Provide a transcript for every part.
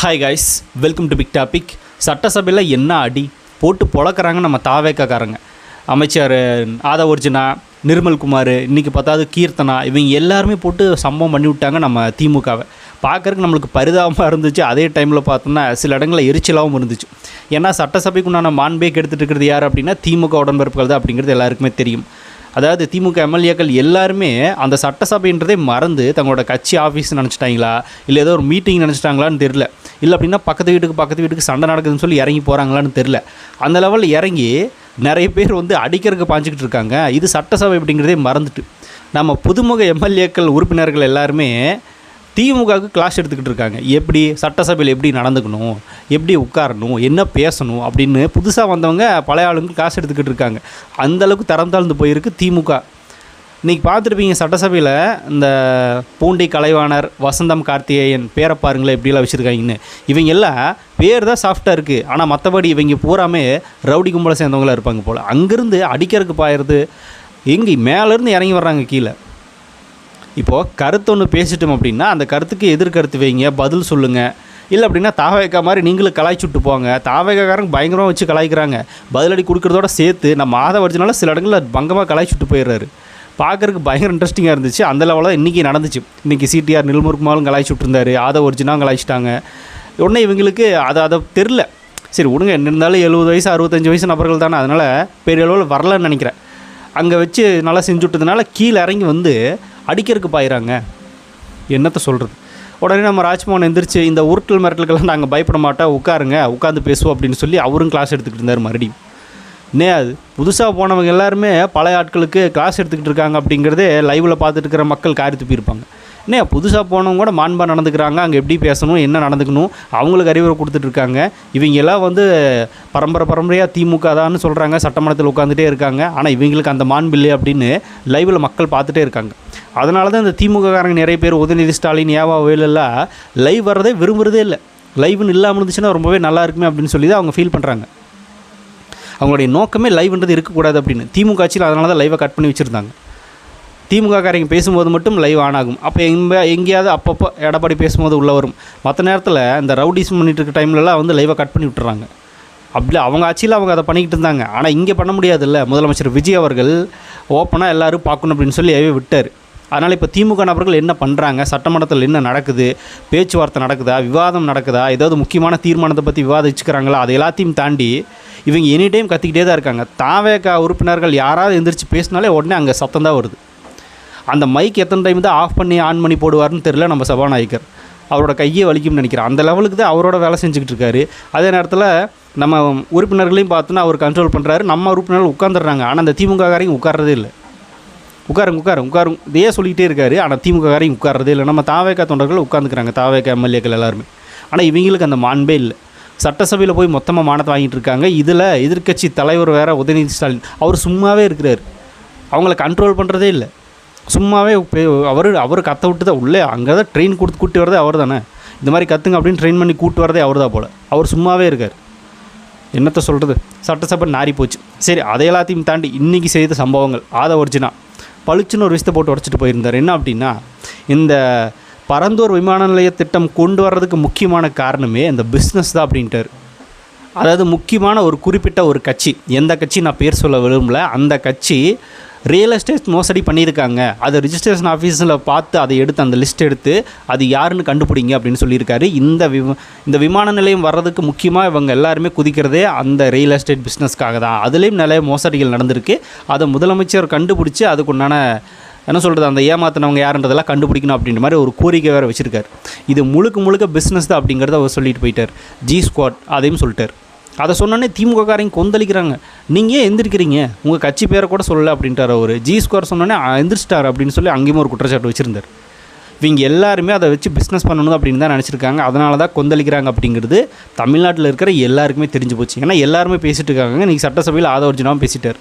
Hi guys, welcome to big topic. சட்டசபையில் என்ன அடி போட்டு பொழக்கிறாங்க நம்ம தாவேக்காரங்க. அமைச்சர் ஆதவர்ஜுனா, நிர்மல்குமார், இன்றைக்கி பார்த்தாது கீர்த்தனா, இவங்க எல்லாருமே போட்டு சம்பவம் பண்ணி விட்டாங்க நம்ம திமுகவை. பார்க்குறதுக்கு நம்மளுக்கு பரிதாபமாக இருந்துச்சு. அதே டைமில் பார்த்தோம்னா சில இடங்களில் எரிச்சலாகவும் இருந்துச்சு. ஏன்னா சட்டசபைக்கு உண்டான மாண்பே கெடுத்துட்டு இருக்கிறது யார் அப்படின்னா திமுக உடன்பிறப்புகள் தான் அப்படிங்கிறது எல்லாருக்குமே தெரியும். அதாவது திமுக எம்எல்ஏக்கள் எல்லாருமே அந்த சட்டசபைன்றதே மறந்து தங்களோட கட்சி ஆஃபீஸ் நினச்சிட்டாங்களா, இல்லை ஏதோ ஒரு மீட்டிங் நினச்சிட்டாங்களான்னு தெரில, இல்லை அப்படின்னா பக்கத்து வீட்டுக்கு சண்டை நடக்குதுன்னு சொல்லி இறங்கி போகிறாங்களான்னு தெரில. அந்த லெவலில் இறங்கி நிறைய பேர் அடிக்கிறதுக்கு பாஞ்சிக்கிட்டு இருக்காங்க. இது சட்டசபை அப்படிங்கிறதே மறந்துட்டு நம்ம புதுமுக எம்எல்ஏக்கள் உறுப்பினர்கள் எல்லாருமே திமுகவுக்கு கிளாஸ் எடுத்துக்கிட்டு இருக்காங்க. எப்படி சட்டசபையில் எப்படி நடந்துக்கணும், எப்படி உட்காரணும், என்ன பேசணும் அப்படின்னு புதுசாக வந்தவங்க பழைய ஆளுங்க கிளாஸ் எடுத்துக்கிட்டு இருக்காங்க. அந்தளவுக்கு தரம் தாழ்ந்து போயிருக்கு திமுக. இன்றைக்கி பார்த்துருப்பீங்க சட்டசபையில் இந்த பூண்டி கலைவாணர், வசந்தம் கார்த்திகேயன் பேரை பாருங்களேன் எப்படிலாம் வச்சுருக்காங்கன்னு. இவங்க எல்லாம் பேர் தான் சாஃப்டாக இருக்குது, ஆனால் மற்றபடி இவங்க பூராமே ரவுடி கும்பலை சேர்ந்தவங்களாக இருப்பாங்க போல். அங்கேருந்து அடிக்கிறதுக்கு பாயிறது எங்கே மேலேருந்து இறங்கி வர்றாங்க கீழே. இப்போது கருத்து ஒன்று பேசிட்டோம் அப்படின்னா அந்த கருத்துக்கு எதிர்கருத்து வைங்க, பதில் சொல்லுங்கள். இல்லை அப்படின்னா தாவேக்கா மாதிரி நீங்களும் கலாய்ச்சுட்டு போங்க. தாவேக்காரங்க பயங்கரமாக வச்சு கலாய்க்கிறாங்க. பதிலடி கொடுக்குறதோட சேர்த்து நம்ம ஆதவர்ஜுனால சில இடங்களில் பங்கமாக கலாய்ச்சுட்டு போயிடுறாரு. பார்க்குறதுக்கு பயங்கர இன்ட்ரெஸ்டிங்காக இருந்துச்சு. அந்த லெவலில் இன்றைக்கி நடந்துச்சு. இன்றைக்கி சிடிஆர் நிர்மல்குமாரும் கலாய்ச்சுட்டு இருந்தார், ஆதவர்ஜுனாவும் கலாய்ச்சிட்டாங்க. உடனே இவங்களுக்கு அதை தெரில. சரி விடுங்க, என்ன இருந்தாலும் 70 வயசு 65 வயசு நபர்கள் தானே, அதனால் பெரிய அளவில் வரலன்னு நினைக்கிறேன். அங்கே வச்சு நல்லா செஞ்சுட்டதுனால கீழே இறங்கி அடிக்கிறதுக்கு பாயிறாங்க. என்னத்தை சொல்கிறது. உடனே நம்ம ராஜ்மோகன் எந்திரிச்சு இந்த உருட்டல் மிரட்டலுக்கெல்லாம் நாங்கள் பயப்பட மாட்டோம், உட்காருங்க, உட்காந்து பேசுவோம் அப்படின்னு சொல்லி அவரும் கிளாஸ் எடுத்துக்கிட்டு இருந்தார். மறுபடியும் அது புதுசாக போனவங்க எல்லாருமே பழைய ஆட்களுக்கு கிளாஸ் எடுத்துக்கிட்டு இருக்காங்க அப்படிங்கிறதே லைவில் பார்த்துட்டு இருக்கிற மக்கள் காரி துப்பியிருப்பாங்க. புதுசாக போனவங்க கூட மாண்பாக நடந்துக்கிறாங்க, அங்கே எப்படி பேசணும், என்ன நடந்துக்கணும், அவங்களுக்கு அறிவுரை கொடுத்துட்ருக்காங்க. இவங்க எல்லாம் பரம்பரையாக திமுக தான்னு சொல்கிறாங்க, சட்டமன்றத்தில் உட்காந்துட்டே இருக்காங்க. ஆனால் இவங்களுக்கு அந்த மாண்பு இல்லை அப்படின்னு லைவில் மக்கள் பார்த்துட்டே இருக்காங்க. அதனால தான் இந்த திமுககாரங்க நிறைய பேர் உதயநிதி ஸ்டாலின், ஏவா வேலெல்லாம் லைவ் வர்றதே விரும்புகிறதே இல்லை. லைவ்னு இல்லாமல் இருந்துச்சுன்னா ரொம்பவே நல்லா இருக்குமே அப்படின்னு சொல்லி தான் அவங்க ஃபீல் பண்ணுறாங்க. அவங்களுடைய நோக்கமே லைவ்ன்றது இருக்கக்கூடாது அப்படின்னு. திமுக ஆட்சியில் அதனால தான் லைவை கட் பண்ணி வச்சுருந்தாங்க. திமுககாரங்க பேசும்போது மட்டும் லைவ் ஆன் ஆகும். அப்போ எங்கேயாவது அப்பப்போ எடப்பாடி பேசும்போது உள்ளே வரும். மற்ற நேரத்தில் இந்த ரவுடிஸ் பண்ணிகிட்டு இருக்க டைம்லலாம் லைவை கட் பண்ணி விட்டுறாங்க. அப்படி அவங்க ஆட்சியில் அவங்க அதை பண்ணிக்கிட்டு இருந்தாங்க. ஆனால் இங்கே பண்ண முடியாதுல்ல. முதலமைச்சர் விஜய் அவர்கள் ஓப்பனாக எல்லோரும் பார்க்கணும் அப்படின்னு சொல்லி விட்டார். அதனால் இப்போ திமுக நபர்கள் என்ன பண்ணுறாங்க, சட்டமன்றத்தில் என்ன நடக்குது, பேச்சுவார்த்தை நடக்குதா, விவாதம் நடக்குதா, ஏதாவது முக்கியமான தீர்மானத்தை பற்றி விவாதிச்சுக்கிறாங்களா, அது எல்லாத்தையும் தாண்டி இவங்க எனி டைம் கத்திக்கிட்டே தான் இருக்காங்க. தாவேக்கா உறுப்பினர்கள் யாராவது எந்திரிச்சு பேசினாலே உடனே அங்கே சத்தம் தான் வருது. அந்த மைக் எத்தனை டைம் தான் ஆஃப் பண்ணி ஆன் பண்ணி போடுவார்னு தெரியல நம்ம சபாநாயகர். அவரோட கையே வலிக்கும்னு நினைக்கிறேன். அந்த லெவலுக்கு தான் அவரோட வேலை செஞ்சுக்கிட்டு இருக்காரு. அதே நேரத்தில் நம்ம உறுப்பினர்களையும் பார்த்தோன்னா அவர் கண்ட்ரோல் பண்ணுறாரு. நம்ம உறுப்பினர்கள் உட்காந்துடுறாங்க. ஆனால் அந்த திமுககாரையும் உட்கார்றதே இல்லை. உட்காரும் இதையே சொல்லிகிட்டே இருக்காரு. ஆனால் திமுககாரையும் உட்கார்றதே இல்லை. நம்ம தாவேக்கா தொண்டர்கள் உட்காந்துக்கிறாங்க, தாவேக்கா எம்எல்ஏக்கள் எல்லாருமே. ஆனால் இவங்களுக்கு அந்த மாண்பே இல்லை. சட்டசபையில் போய் மொத்தமாக மானத்தை வாங்கிட்டு இருக்காங்க. இதில் எதிர்க்கட்சி தலைவர் வேறு உதயநிதி ஸ்டாலின், அவர் சும்மாவே இருக்கிறார். அவங்கள கண்ட்ரோல் பண்ணுறதே இல்லை. சும்மாவே அவர் கத்த விட்டு தான் உள்ளே அங்கே தான் ட்ரெயின் கொடுத்து கூட்டி வரதே அவர் தானே. இந்த மாதிரி கற்றுங்க அப்படின்னு ட்ரெயின் பண்ணி கூட்டு வரதே அவர் தான் போல். அவர் சும்மாவே இருக்கார். என்னத்தை சொல்கிறது. சட்டசபை நாரி போச்சு. சரி, அதை எல்லாத்தையும் தாண்டி இன்றைக்கி செய்த சம்பவங்கள். ஆதவர்ஜுனா பளிச்சுன்னு ஒரு விஷயத்தை போட்டு உடச்சிட்டு போயிருந்தார். என்ன அப்படின்னா, இந்த பரந்தூர் விமான நிலைய திட்டம் கொண்டு வர்றதுக்கு முக்கியமான காரணமே இந்த பிஸ்னஸ் தான் அப்படின்ட்டார். அதாவது முக்கியமான ஒரு குறிப்பிட்ட ஒரு கட்சி, எந்த கட்சி நான் பேர் சொல்ல விரும்பல, அந்த கட்சி ரியல் எஸ்டேட் மோசடி பண்ணியிருக்காங்க. அதை ரிஜிஸ்ட்ரேஷன் ஆஃபீஸில் பார்த்து அதை எடுத்து அந்த லிஸ்ட் எடுத்து அது யாருன்னு கண்டுபிடிங்க அப்படின்னு சொல்லியிருக்காரு. இந்த விமான நிலையம் வர்றதுக்கு முக்கியமாக இவங்க எல்லாருமே குதிக்கிறதே அந்த ரியல் எஸ்டேட் பிஸ்னஸ்க்காக தான். அதுலேயும் நிறைய மோசடிகள் நடந்திருக்கு. அதை முதலமைச்சர் கண்டுபிடிச்சி அதுக்குண்டான என்ன சொல்கிறது, அந்த ஏமாத்தினவங்க யாருன்றதெல்லாம் கண்டுபிடிக்கணும் அப்படின்ற மாதிரி ஒரு கோரிக்கை வேறு வச்சுருக்கார். இது முழுக்க பிஸ்னஸ் தான் அப்படிங்கிறத அவர் சொல்லிட்டு போயிட்டார். ஜி ஸ்குவாட் அதையும் சொல்லிட்டார். அதை சொன்னோன்னே திமுககாரங்க கொந்தளிக்கிறாங்க. நீங்கள் ஏன் எந்திரிக்கிறீங்க, உங்கள் கட்சி பேரை கூட சொல்லலை அப்படின்ட்டார் அவர். ஜி ஸ்கொயர் சொன்னோன்னே எந்திரிச்சிட்டார் அப்படின்னு சொல்லி அங்கேயும் ஒரு குற்றச்சாட்டு வச்சுருந்தார். இவங்க எல்லாருமே அதை வச்சு பிஸ்னஸ் பண்ணணும் அப்படின்னு தான் நினச்சிருக்காங்க. அதனால தான் கொந்தளிக்கிறாங்க அப்படிங்கிறது தமிழ்நாட்டில் இருக்கிற எல்லாருக்குமே தெரிஞ்சு போச்சு. ஏன்னா எல்லாருமே பேசிகிட்டு இருக்காங்க. இன்றைக்கி சட்டசபையில் ஆதவர்ஜுனாவும் பேசிட்டார்.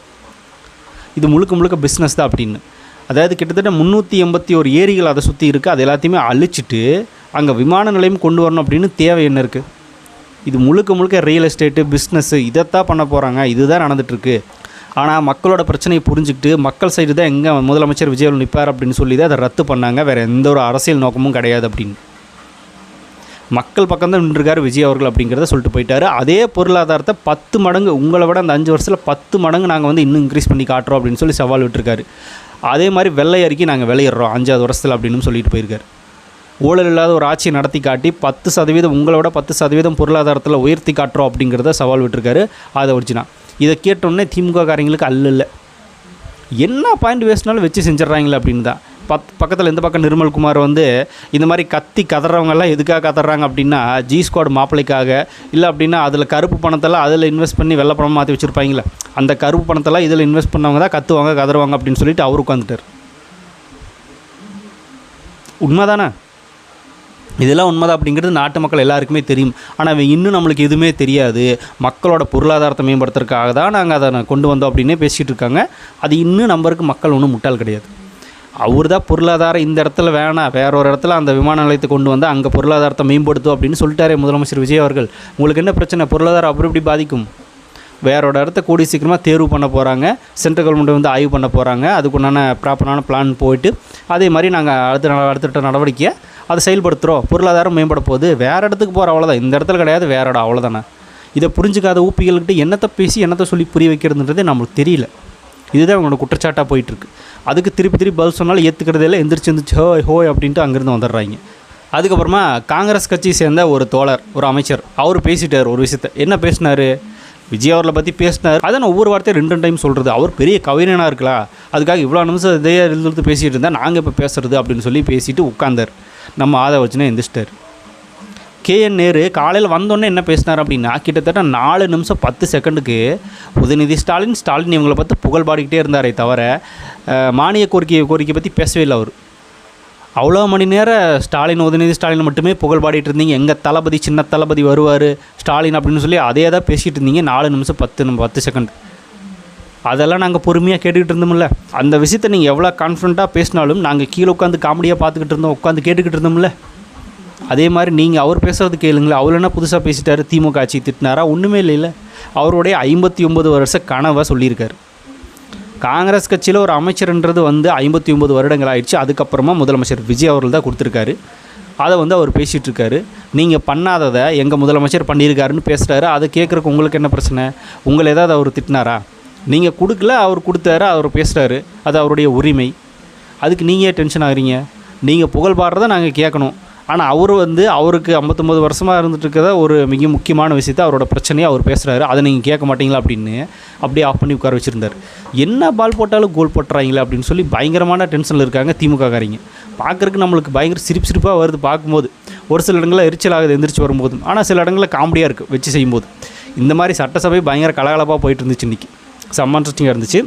இது முழுக்க பிஸ்னஸ் தான் அப்படின்னு. அதாவது கிட்டத்தட்ட 381 ஏரிகள் அதை சுற்றி இருக்குது. அது எல்லாத்தையுமே அழிச்சிட்டு அங்கே விமான நிலையம் கொண்டு வரணும் அப்படின்னு தேவை என்ன இருக்குது. இது முழுக்க ரியல் எஸ்டேட்டு பிஸ்னஸ்ஸு இதைத்தான் பண்ண போகிறாங்க. இதுதான் நடந்துகிட்ருக்கு. ஆனால் மக்களோட பிரச்சனையை புரிஞ்சுக்கிட்டு மக்கள் சைடு தான் எங்கே முதலமைச்சர் விஜய் நிற்பார் அப்படின்னு சொல்லி தான் அதை ரத்து பண்ணாங்க. வேறு எந்த ஒரு அரசியல் நோக்கமும் கிடையாது அப்படின்னு. மக்கள் பக்கம் தான் நின்றுருக்காரு விஜய் அவர்கள் அப்படிங்கிறத சொல்லிட்டு போயிட்டாரு. அதே பொருளாதாரத்தை 10 மடங்கு உங்களை விட அந்த 5 வருஷத்தில் 10 மடங்கு நாங்கள் வந்து இன்னும் இன்க்ரீஸ் பண்ணி காட்டுறோம் அப்படின்னு சொல்லி சவால் விட்டுருக்காரு. அதே மாதிரி வெள்ளை அறிக்கை நாங்கள் விளையிடுறோம் 5வது வருஷத்தில் அப்படின்னு சொல்லிட்டு போயிருக்காரு. ஊழல் இல்லாத ஒரு ஆட்சியை நடத்தி காட்டி 10% உங்களோட 10% பொருளாதாரத்தில் உயர்த்தி காட்டுறோம் அப்படிங்கிறத சவால் விட்டுருக்காரு. அதை ஒரிஜினா இதை கேட்டோன்னே திமுக காரங்களுக்கு அல்ல என்ன பாயிண்ட் வேஸ்ட்னாலும் வச்சு செஞ்சிட்றாங்களே அப்படின்னு தான். பக்கத்தில் இந்த பக்கம் நிர்மல்குமார் வந்து இந்த மாதிரி கத்தி கதறவங்கெல்லாம் எதுக்காக கதறாங்க அப்படின்னா ஜி ஸ்குவாட் மாப்பிள்ளைக்காக, இல்லை அப்படின்னா அதில் கருப்பு பணத்தெல்லாம் அதில் இன்வெஸ்ட் பண்ணி வெள்ளை பணம் மாற்றி வச்சுருப்பாங்களே, அந்த கருப்பு பணத்தெல்லாம் இதில் இன்வெஸ்ட் பண்ணவங்க தான் கத்துவாங்க கதறுவாங்க அப்படின்னு சொல்லிட்டு அவர் உட்காந்துட்டார். உண்மைதானே? இதெல்லாம் உண்மைதான் அப்படிங்கிறது நாட்டு மக்கள் எல்லாருக்குமே தெரியும். ஆனால் இன்னும் நம்மளுக்கு எதுவுமே தெரியாது. மக்களோட பொருளாதாரத்தை மேம்படுத்துறதுக்காக தான் நாங்கள் அதை கொண்டு வந்தோம் அப்படின்னே பேசிகிட்டு இருக்காங்க. அது இன்னும் நம்பருக்கு மக்கள் ஒன்றும் முட்டாள் கிடையாது. அவர் தான் பொருளாதாரம் இந்த இடத்துல வேணாம், வேற ஒரு இடத்துல அந்த விமான நிலையத்தை கொண்டு வந்து அங்கே பொருளாதாரத்தை மேம்படுத்தும் அப்படின்னு சொல்லிட்டாரே முதலமைச்சர் விஜய் அவர்கள். உங்களுக்கு என்ன பிரச்சனை? பொருளாதாரம் அப்படி இப்படி பாதிக்கும். வேறோட இடத்த கூடி சீக்கிரமாக தேர்வு பண்ண போகிறாங்க. சென்ட்ரல் கவர்மெண்ட் வந்து ஆய்வு பண்ண போகிறாங்க. அதுக்குண்டான ப்ராப்பரான பிளான் போயிட்டு அதே மாதிரி நாங்கள் அடுத்த நடவடிக்கையை அதை செயல்படுத்துகிறோம். பொருளாதாரம் மேம்பட போகுது. வேறு இடத்துக்கு போகிற அவ்வளோதான், இந்த இடத்துல கிடையாது, வேற இடம் அவ்வளோதானே. இதை புரிஞ்சுக்காத ஊப்பிகள்கிட்ட என்னத்தை பேசி என்னத்தை சொல்லி புரிய வைக்கிறதுன்றதே நம்மளுக்கு தெரியல. இதுதான் அவங்களோட குற்றச்சாட்டாக போயிட்டுருக்கு. அதுக்கு திருப்பி பதில் சொன்னாலும் ஏற்றுக்கிறதே எந்திரிச்சு ஹோய் ஹோய் அப்படின்ட்டு அங்கேருந்து வந்துடுறாங்க. அதுக்கப்புறமா காங்கிரஸ் கட்சியை சேர்ந்த ஒரு தோழர், ஒரு அமைச்சர், அவர் பேசிட்டார் ஒரு விஷயத்தை. என்ன பேசினார்? விஜய் அவர்களை பற்றி பேசினார். அதை நான் ஒவ்வொரு வார்த்தையும் 2 டைம் சொல்கிறது. அவர் பெரிய கவிஞனாக இருக்கலாம், அதுக்காக இவ்வளோ நிமிஷம் இதே எழுதுறது பேசிகிட்டு இருந்தால் நாங்கள் இப்போ பேசுகிறது அப்படின்னு சொல்லி பேசிட்டு உட்காந்தார். நம்ம ஆதவர்ஜுனா எந்திரிச்சிட்டார். KN நேரு காலையில் வந்தோடனே என்ன பேசினார் அப்படின்னா கிட்டத்தட்ட 4 நிமிஷம் 10 செகண்டுக்கு உதயநிதி ஸ்டாலின் இவங்களை பார்த்து புகழ் பாடிக்கிட்டே இருந்தாரே தவிர மானிய கோரிக்கை பற்றி பேசவே இல்லை. அவர் அவ்வளோ மணி நேரம் உதயநிதி ஸ்டாலின் மட்டுமே புகழ் பாடிட்டு இருந்தீங்க. எங்கள் தளபதி சின்ன தளபதி வருவார் ஸ்டாலின் அப்படின்னு சொல்லி அதே தான் பேசிகிட்டு இருந்தீங்க 4 நிமிஷம் 10 செகண்ட். அதெல்லாம் நாங்கள் பொறுமையாக கேட்டுக்கிட்டு இருந்தோம்ல. அந்த விஷயத்தை நீங்கள் எவ்வளோ கான்ஃபிடண்ட்டாக பேசினாலும் நாங்கள் கீழே உட்காந்து காமெடியாக பார்த்துக்கிட்டு இருந்தோம், உட்காந்து கேட்டுக்கிட்டு இருந்தோம்ல. அதே மாதிரி நீங்கள் அவர் பேசுகிறது கேளுங்களேன். அவர் என்ன புதுசாக பேசிட்டார்? திமுக ஆட்சி திட்டினாரா? ஒன்றுமே இல்லை. அவருடைய 59 வருஷ கனவை சொல்லியிருக்காரு. காங்கிரஸ் கட்சியில் ஒரு அமைச்சர்ன்றது வந்து 59 வருடங்கள் ஆயிடுச்சு. அதுக்கப்புறமா முதலமைச்சர் விஜய் அவர்கள் தான் கொடுத்துருக்காரு. அதை வந்து அவர் பேசிகிட்ருக்காரு. நீங்கள் பண்ணாததை எங்கள் முதலமைச்சர் பண்ணியிருக்காருன்னு பேசுகிறாரு. அதை கேட்குறக்கு உங்களுக்கு என்ன பிரச்சனை? உங்களை ஏதாவது அவர் திட்டினாரா? நீங்கள் கொடுக்கல, அவர் கொடுத்தாரு, அவர் பேசுகிறாரு, அது அவருடைய உரிமை. அதுக்கு நீங்கள் டென்ஷன் ஆகிறீங்க? நீங்கள் புகழ் பாடுறதை நாங்கள் கேட்கணும். ஆனால் அவர் வந்து அவருக்கு 59 வருஷமாக இருந்துட்டு இருக்கிறத ஒரு மிக முக்கியமான விஷயத்தை அவரோட பிரச்சனையை அவர் பேசுகிறாரு. அதை நீங்கள் கேட்க மாட்டீங்களா அப்படின்னு அப்படியே ஆஃப் பண்ணி உட்கார வச்சுருந்தார். என்ன பால் போட்டாலும் கோல் போட்டுறாங்களே அப்படின்னு சொல்லி பயங்கரமான டென்ஷனில் இருக்காங்க திமுக காரிங்க. பார்க்குறக்கு நம்மளுக்கு பயங்கர சிரிப்பாக வருது பார்க்கும்போது. ஒரு சில இடங்களில் எரிச்சல் ஆகுது எந்திரிச்சு வரும்போதும். ஆனால் சில இடங்களில் காமெடியாக இருக்குது வச்சு செய்யும்போது. இந்த மாதிரி சட்டசபை பயங்கர கலகலப்பாக போயிட்டு இருந்துச்சு இன்றைக்கி. செம்ம இன்ட்ரெஸ்டிங்காக இருந்துச்சு.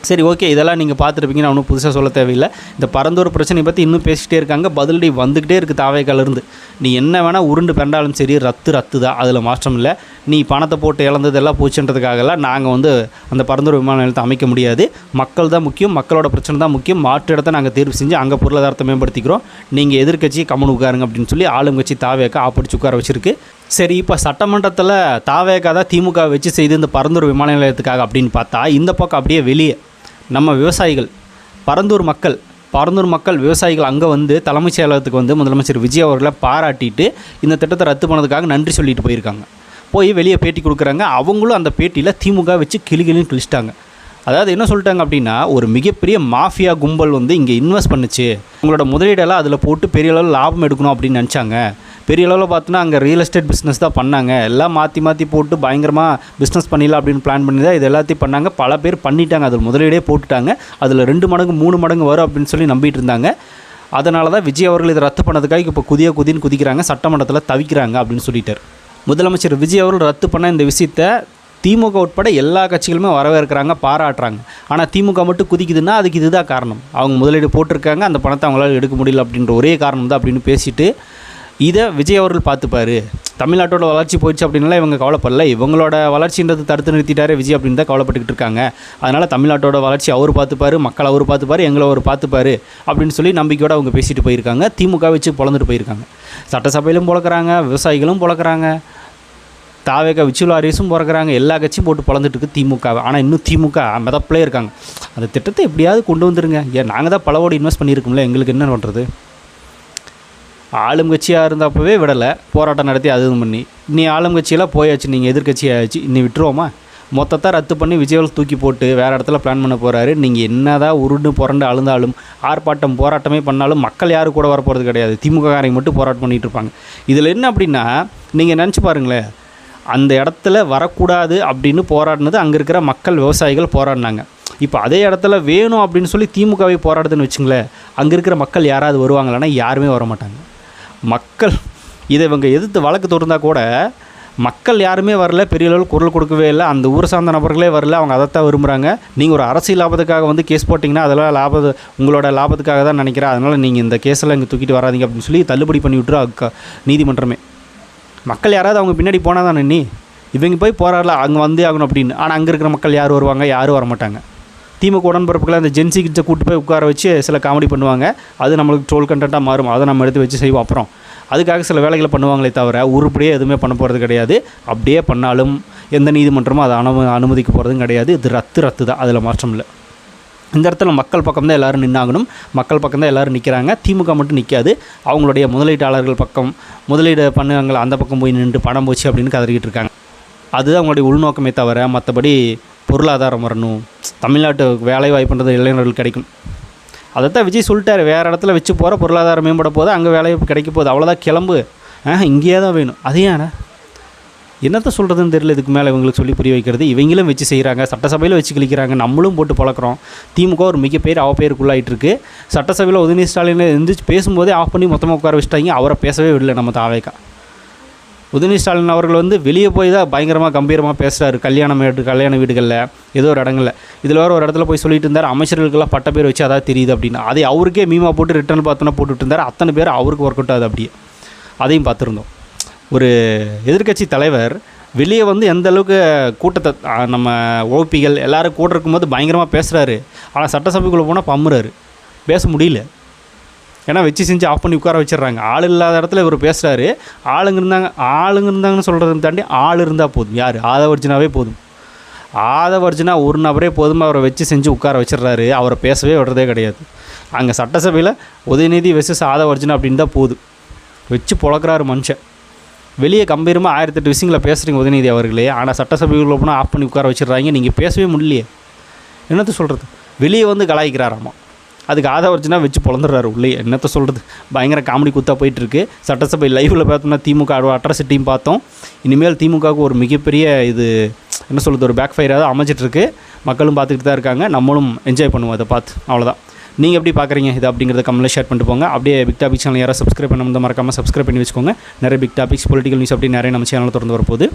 சரி, ஓகே, இதெல்லாம் நீங்கள் பார்த்துருப்பீங்க, நான் ஒன்றும் புதுசாக சொல்ல தேவையில்லை. இந்த பரந்தூர் பிரச்சனையை பற்றி இன்னும் பேசிக்கிட்டே இருக்காங்க. பதிலடி வந்துக்கிட்டே இருக்குது தாவேக்காலிருந்து. நீ என்ன வேணால் உருண்டு பெண்டாலும் சரி, ரத்து தான், அதில் மாற்றம் இல்லை. நீ பணத்தை போட்டு இழந்ததெல்லாம் போச்சுன்றதுக்காகலாம் நாங்கள் வந்து அந்த பரந்தூர் விமான நிலையத்தை அமைக்க முடியாது. மக்கள் தான் முக்கியம், மக்களோட பிரச்சனை தான் முக்கியம். மாற்று இடத்தை நாங்கள் தேர்வு செஞ்சு அங்கே பொருளாதாரத்தை மேம்படுத்திக்கிறோம். நீங்கள் எதிர்க்கட்சியை கம்மன் உட்காருங்க அப்படின்னு சொல்லி ஆளுங்கட்சி தாவேக்கா ஆப்பிடிச்சு உட்கார வச்சுருக்கு. சரி, இப்போ சட்டமன்றத்தில் தாவேக்கா தான் திமுக வச்சு செய்து இந்த பரந்தூர் விமான நிலையத்துக்காக அப்படின்னு பார்த்தா இந்த பக்கம் அப்படியே வெளியே நம்ம விவசாயிகள், பரந்தூர் மக்கள் விவசாயிகள் அங்கே வந்து தலைமைச் செயலகத்துக்கு வந்து முதலமைச்சர் விஜய் அவர்களை பாராட்டிட்டு இந்த திட்டத்தை ரத்து பண்ணதுக்காக நன்றி சொல்லிட்டு போயிருக்காங்க. போய் வெளியே பேட்டி கொடுக்குறாங்க. அவங்களும் அந்த பேட்டியில் திமுக வச்சு கிளின்னு கிழிச்சிட்டாங்க. அதாவது என்ன சொல்லிட்டாங்க அப்படின்னா, ஒரு மிகப்பெரிய மாஃபியா கும்பல் வந்து இங்கே இன்வெஸ்ட் பண்ணுச்சு, உங்களோட முதலீடெல்லாம் அதில் போட்டு பெரிய அளவில் லாபம் எடுக்கணும் அப்படின்னு நினச்சாங்க. பெரிய அளவில் பார்த்தோன்னா அங்கே ரியல் எஸ்டேட் பிஸ்னஸ் தான் பண்ணாங்க. எல்லாம் மாற்றி போட்டு பயங்கரமாக பிஸ்னஸ் பண்ணிடலாம் அப்படின்னு பிளான் பண்ணி தான் இது எல்லாத்தையும் பண்ணாங்க. பல பேர் பண்ணிட்டாங்க, அதில் முதலீடே போட்டுட்டாங்க. அதில் 2 மடங்கு 3 மடங்கு வரும் அப்படின்னு சொல்லி நம்பிட்டு இருந்தாங்க. அதனால தான் விஜய் அவர்கள் இதை ரத்து பண்ணதுக்காக இப்போ குதின்னு குதிக்கிறாங்க, சட்டமன்றத்தில் தவிக்கிறாங்க அப்படின்னு சொல்லிட்டார். முதலமைச்சர் விஜய் அவர்கள் ரத்து பண்ண இந்த விஷயத்தை திமுக உட்பட எல்லா கட்சிகளுமே வரவேற்கிறாங்க, பாராட்டுறாங்க. ஆனால் திமுக மட்டும் குதிக்குதுன்னா அதுக்கு இதுதான் காரணம். அவங்க முதலீடு போட்டிருக்காங்க, அந்த பணத்தை அவங்களால எடுக்க முடியல அப்படின்ற ஒரே காரணம் தான் அப்படின்னு பேசிட்டு இதை விஜய் அவர்கள் பார்த்துப்பார். தமிழ்நாட்டோட வளர்ச்சி போயிடுச்சு அப்படின்னால இவங்க கவலைப்படல, இவங்களோட வளர்ச்சின்றது தடுத்து நிறுத்திட்டாரு விஜய் அப்படின்னு தான் கவலைப்பட்டுக்கிட்டு இருக்காங்க. அதனால் தமிழ்நாட்டோட வளர்ச்சி அவர் பார்த்துப்பார், மக்கள் அவர் பார்த்துப்பார், எங்களை அவர் பார்த்துப்பார் அப்படின்னு சொல்லி நம்பிக்கையோடு அவங்க பேசிட்டு போயிருக்காங்க. திமுக வச்சு பொழந்துட்டு போயிருக்காங்க. சட்டசபையிலும் பொழக்கிறாங்க, விவசாயிகளும் பொழக்கிறாங்க, தாவேக விச்சுலாரிஸும் பிறக்கிறாங்க. எல்லா கட்சியும் போட்டு பொழந்துட்டு இருக்குது திமுக. ஆனால் இன்னும் திமுக மிதப்பிலே இருக்காங்க. அந்த திட்டத்தை எப்படியாவது கொண்டு வந்துருங்க. ஏன் நாங்கள் தான் பல கோடி இன்வெஸ்ட் பண்ணியிருக்கோம்ல, எங்களுக்கு என்ன பண்ணுறது? ஆளும் கட்சியாக இருந்தப்பவே விடலை, போராட்டம் நடத்தி அது இது பண்ணி, நீ ஆளும் கட்சியெல்லாம் போயாச்சு, நீங்கள் எதிர்கட்சி ஆயாச்சு, இன்னி விட்டுருவோமா? மொத்தத்தை ரத்து பண்ணி விஜயவால் தூக்கி போட்டு வேறு இடத்துல பிளான் பண்ண போகிறாரு. நீங்கள் என்னதான் உருண்டு புரண்டு அழுந்தாலும் ஆர்ப்பாட்டம் போராட்டமே பண்ணாலும் மக்கள் யாரும் கூட வரப்போகிறது கிடையாது. திமுககாரங்க மட்டும் போராட்டம் பண்ணிகிட்டு இருப்பாங்க. இதில் என்ன அப்படின்னா, நீங்கள் நினச்சி பாருங்களேன், அந்த இடத்துல வரக்கூடாது அப்படின்னு போராடினது அங்கே இருக்கிற மக்கள், விவசாயிகள் போராடினாங்க. இப்போ அதே இடத்துல வேணும் அப்படின்னு சொல்லி திமுகவை போராடுதுன்னு வச்சுங்களேன், அங்கே இருக்கிற மக்கள் யாராவது வருவாங்களான்னா யாருமே வரமாட்டாங்க. மக்கள் இதை இவங்க எதிர்த்து வழக்கு தொடர்ந்தால் கூட மக்கள் யாருமே வரல, பெரிய அளவில் குரல் கொடுக்கவே இல்லை, அந்த ஊர் சார்ந்த நபர்களே வரல, அவங்க அதைத்தான் விரும்புகிறாங்க. நீங்கள் ஒரு அரசியல் லாபத்துக்காக வந்து கேஸ் போட்டிங்கன்னா அதெல்லாம் உங்களோட லாபத்துக்காக தான் நினைக்கிறேன், அதனால் நீங்கள் இந்த கேஸெல்லாம் இங்கே தூக்கிட்டு வராதிங்க அப்படின்னு சொல்லி தள்ளுபடி பண்ணி விட்டுரு நீதிமன்றமே. மக்கள் யாராவது அவங்க பின்னாடி போனால் தானே நீ இவங்க போய் போராடல, அங்கே வந்தே ஆகணும் அப்படின்னு. ஆனால் அங்கே இருக்கிற மக்கள் யார் வருவாங்க? யாரும் வரமாட்டாங்க. திமுக உடன்பிறப்புகளை அந்த ஜென்சி கிட்ட கூட்டு போய் உட்கார வச்சு சில காமெடி பண்ணுவாங்க, அது நம்மளுக்கு ட்ரோல் கண்டென்ட்டாக மாறும், அதை நம்ம எடுத்து வச்சு செய்வோம். அப்புறம் அதுக்காக சில வேலைகளை பண்ணுவாங்களே தவிர உருப்படியே எதுவுமே பண்ண போகிறது கிடையாது. அப்படியே பண்ணாலும் எந்த நீதிமன்றமும் அதை அனுமதிக்க போகிறதும் கிடையாது. இது ரத்து தான், அதில் மாற்றம் இல்லை. இந்த இடத்துல மக்கள் பக்கம் தான் எல்லோரும் நின்னாகணும், மக்கள் பக்கம் தான் எல்லோரும் நிற்கிறாங்க. திமுக மட்டும் நிற்காது, அவங்களுடைய முதலீட்டாளர்கள் பக்கம், முதலீடு பண்ணுவாங்கள அந்த பக்கம் போய் நின்று பணம் போச்சு அப்படின்னு கதறிக்கிட்டு இருக்காங்க. அதுதான் அவங்களுடைய உள்நோக்கமே தவிர மற்றபடி பொருளாதாரம் வரணும், தமிழ்நாட்டு வேலை வாய்ப்புன்றது இளைஞர்கள் கிடைக்கும், அதைத்தான் விஜய் சொல்லிட்டார். வேறு இடத்துல வச்சு போகிற பொருளாதாரம் மேம்பட போது, அங்கே வேலை கிடைக்க போகுது, அவ்வளோதான், கிளம்பு, இங்கேயே தான் வேணும். அதையாண்ணா என்னத்த சொல்கிறதுன்னு தெரியல. இதுக்கு மேலே இவங்களுக்கு சொல்லி புரிய வைக்கிறது. இவங்களும் வச்சு செய்கிறாங்க, சட்டசபையில் வச்சு கிழிக்கிறாங்க, நம்மளும் போட்டு பழக்கிறோம். திமுக ஒரு மிகப்பெரிய அவப்பெயருக்குள்ளாயிட்டிருக்கு. சட்டசபையில் உதயநிதி ஸ்டாலின் எழுந்திரிச்சு பேசும்போதே ஆஃப் பண்ணி மொத்தமாக உட்கார வச்சுட்டாங்க. அவரை பேசவே விடல நம்ம தாவேக்கா. உதயநிதி ஸ்டாலின் அவர்கள் வந்து வெளியே போய் தான் பயங்கரமாக கம்பீரமாக பேசுகிறாரு, கல்யாண வீடுகளில் ஏதோ ஒரு இடங்களில். இதில் வேறு ஒரு இடத்துல போய் சொல்லிட்டு இருந்தார், அமைச்சர்களுக்கெல்லாம் பட்ட பேர் வச்சு அதாவது தெரியுது அப்படின்னு. அதை அவருக்கே மீமா போட்டு ரிட்டர்ன் பார்த்தோன்னா போட்டுட்டு இருந்தார். அத்தனை பேர் அவருக்கு ஒர்க் அவுட் ஆகுது. அப்படியே அதையும் பார்த்துருந்தோம். ஒரு எதிர்க்கட்சி தலைவர் வெளியே வந்து எந்த அளவுக்கு கூட்டத்தை நம்ம ஓபிகள் எல்லோரும் கூட இருக்கும்போது பயங்கரமாக பேசுகிறாரு. ஆனால் சட்டசபைக்குள்ளே போனால் பம்முறாரு, பேச முடியல. ஏன்னா வச்சு செஞ்சு ஆஃப் பண்ணி உட்கார வச்சிடுறாங்க. ஆள் இல்லாத இடத்துல இவர் பேசுகிறாரு. ஆளுங்க இருந்தாங்கன்னு சொல்கிறத தாண்டி ஆள் இருந்தால் போதும். யார்? ஆதவர்ஜுனாவே போதும். ஆதவர்ஜுனா ஒரு நபரே போதும், அவரை வச்சு செஞ்சு உட்கார வச்சிடுறாரு. அவரை பேசவே விடுறதே கிடையாது. அங்கே சட்டசபையில் உதயநிதி வெர்சஸ் ஆதவர்ஜுனா அப்படின்னு தான் போகுது. வச்சு பொழக்கிறாரு மனுஷன். வெளியே கம்பீரமாக 1008 விஷயங்களை பேசுகிறீங்க உதயநிதி அவர்களே, ஆனால் சட்டசபைக்குள்ளே போனால் ஆஃப் பண்ணி உட்கார வச்சிடுறாங்க. நீங்கள் பேசவே முடியலையே, என்னத்த சொல்கிறது? வெளியே வந்து கலாய்க்கிறாராமா, அதுக்கு ஆதவர்ஜுனா வச்சு பொழந்துடுறாரு உள்ளே. என்னத்த சொல்கிறது? பயங்கர காமெடி குத்தாக போயிட்டுருக்கு. சட்டசபை லைவில் பார்த்தோம்னா திமுக அட்ராசிட்டியும் பார்த்தோம். இனிமேல் திமுகவுக்கு ஒரு மிகப்பெரிய இது என்ன சொல்கிறது, ஒரு பேக் ஃபயராக தான் அமைச்சிட்ருக்கு. மக்களும் பார்த்துக்கிட்டு தான் இருக்காங்க, நம்மளும் என்ஜாய் பண்ணுவோம் அதை பார்த்து. அவ்வளோதான். நீங்கள் எப்படி பார்க்குறீங்க இது அப்படிங்கிறத கமெண்ட்டில் ஷேர் பண்ணிட்டு போங்க. அப்படியே பிக் டாபிக்ஸ் சேனல் யாராவது சப்ஸ்கிரைப் பண்ண மறக்காமல் சப்ஸ்கிரைப் பண்ணி வச்சுக்கோங்க. நிறைய பிக் டாபிக்ஸ், பொலிட்டிக்கல் நியூஸ் அப்படி நிறைய நம்ம சேனலில் திறந்து வரப்போகுது.